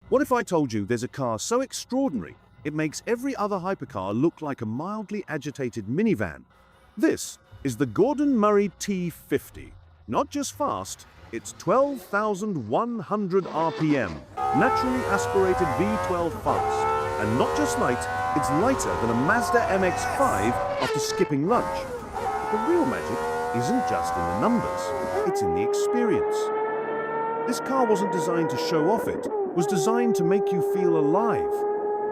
What if I told you there's a car so extraordinary, it makes every other hypercar look like a mildly agitated minivan? This is the Gordon Murray T.50. Not just fast, it's 12,100 RPM, naturally aspirated V12 fast. And not just light, it's lighter than a Mazda MX-5 after skipping lunch. The real magic isn't just in the numbers, it's in the experience. This car wasn't designed to show off, it was designed to make you feel alive.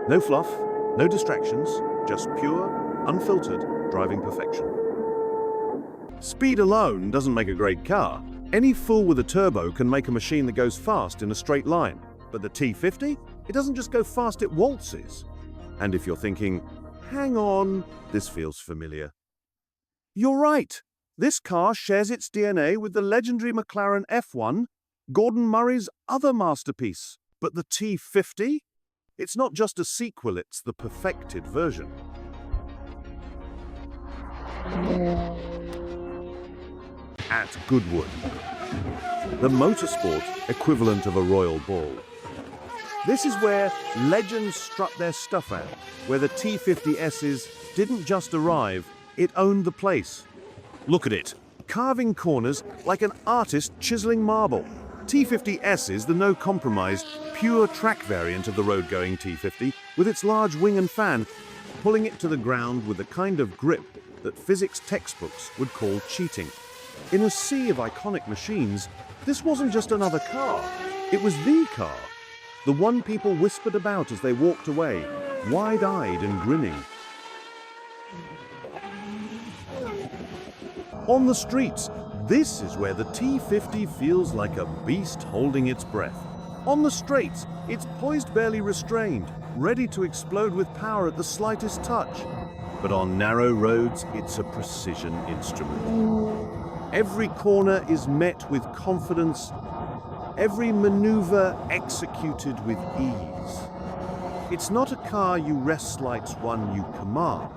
No fluff, no distractions, just pure, unfiltered driving perfection. Speed alone doesn't make a great car. Any fool with a turbo can make a machine that goes fast in a straight line. But the T50? It doesn't just go fast, it waltzes. And if you're thinking, hang on, this feels familiar. You're right. This car shares its DNA with the legendary McLaren F1, Gordon Murray's other masterpiece. But the T50? It's not just a sequel, it's the perfected version. At Goodwood, the motorsport equivalent of a royal ball. This is where legends strut their stuff out, where the T50Ss didn't just arrive, it owned the place. Look at it, carving corners like an artist chiseling marble. T50S is the no-compromise, pure track variant of the road-going T50, with its large wing and fan, pulling it to the ground with the kind of grip that physics textbooks would call cheating. In a sea of iconic machines, this wasn't just another car, it was the car. The one people whispered about as they walked away, wide-eyed and grinning. On the streets, this is where the T50 feels like a beast holding its breath. On the straights, it's poised barely restrained, ready to explode with power at the slightest touch. But on narrow roads, it's a precision instrument. Every corner is met with confidence, every maneuver executed with ease. It's not a car you wrestle, it's one you command.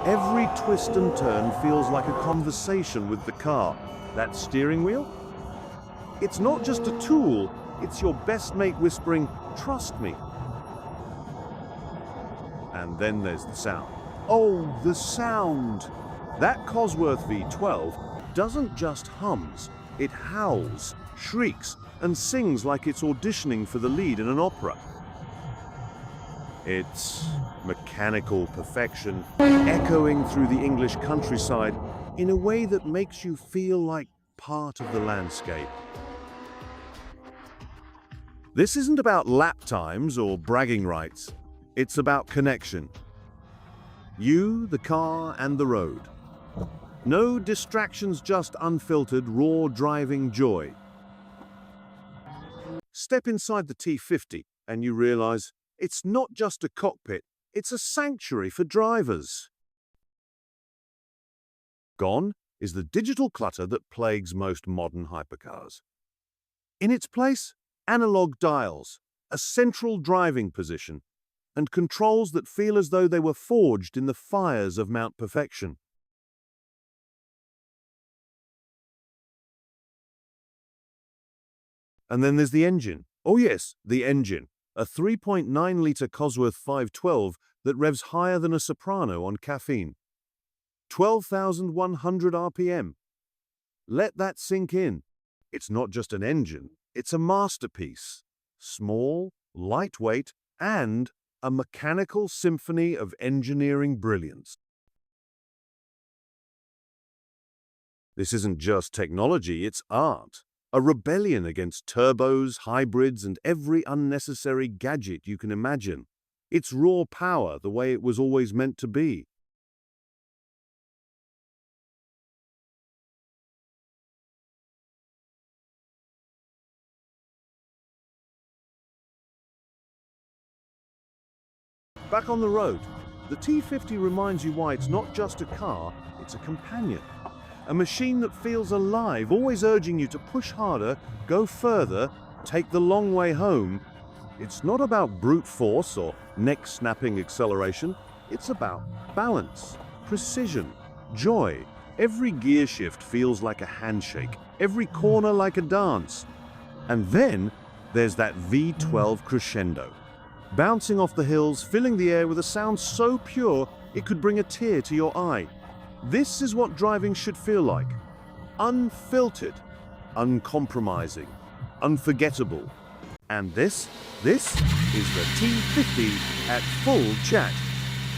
Every twist and turn feels like a conversation with the car. That steering wheel? It's not just a tool, it's your best mate whispering, "Trust me." And then there's the sound. Oh, the sound! That Cosworth V12 doesn't just hums, it howls, shrieks, and sings like it's auditioning for the lead in an opera. It's mechanical perfection, echoing through the English countryside in a way that makes you feel like part of the landscape. This isn't about lap times or bragging rights. It's about connection. You, the car, and the road. No distractions, just unfiltered, raw driving joy. Step inside the T50 and you realize it's not just a cockpit, it's a sanctuary for drivers. Gone is the digital clutter that plagues most modern hypercars. In its place, analog dials, a central driving position, and controls that feel as though they were forged in the fires of Mount Perfection. And then there's the engine. Oh yes, the engine. A 3.9-litre Cosworth V12 that revs higher than a soprano on caffeine. 12,100 RPM. Let that sink in. It's not just an engine, it's a masterpiece. Small, lightweight, and a mechanical symphony of engineering brilliance. This isn't just technology, it's art. A rebellion against turbos, hybrids, and every unnecessary gadget you can imagine. It's raw power, the way it was always meant to be. Back on the road, the T50 reminds you why it's not just a car, it's a companion. A machine that feels alive, always urging you to push harder, go further, take the long way home. It's not about brute force or neck-snapping acceleration. It's about balance, precision, joy, Every gear shift feels like a handshake, every corner like a dance. And then there's that V12 crescendo, bouncing off the hills, filling the air with a sound so pure it could bring a tear to your eye. This is what driving should feel like. Unfiltered, uncompromising, unforgettable. And this is the T50 at full chat.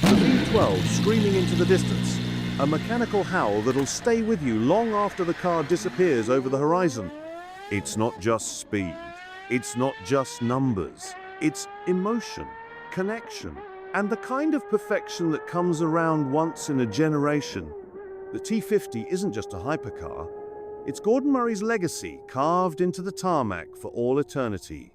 The V12 screaming into the distance, a mechanical howl that'll stay with you long after the car disappears over the horizon. It's not just speed, it's not just numbers, it's emotion, connection, and the kind of perfection that comes around once in a generation. The T50 isn't just a hypercar, it's Gordon Murray's legacy carved into the tarmac for all eternity.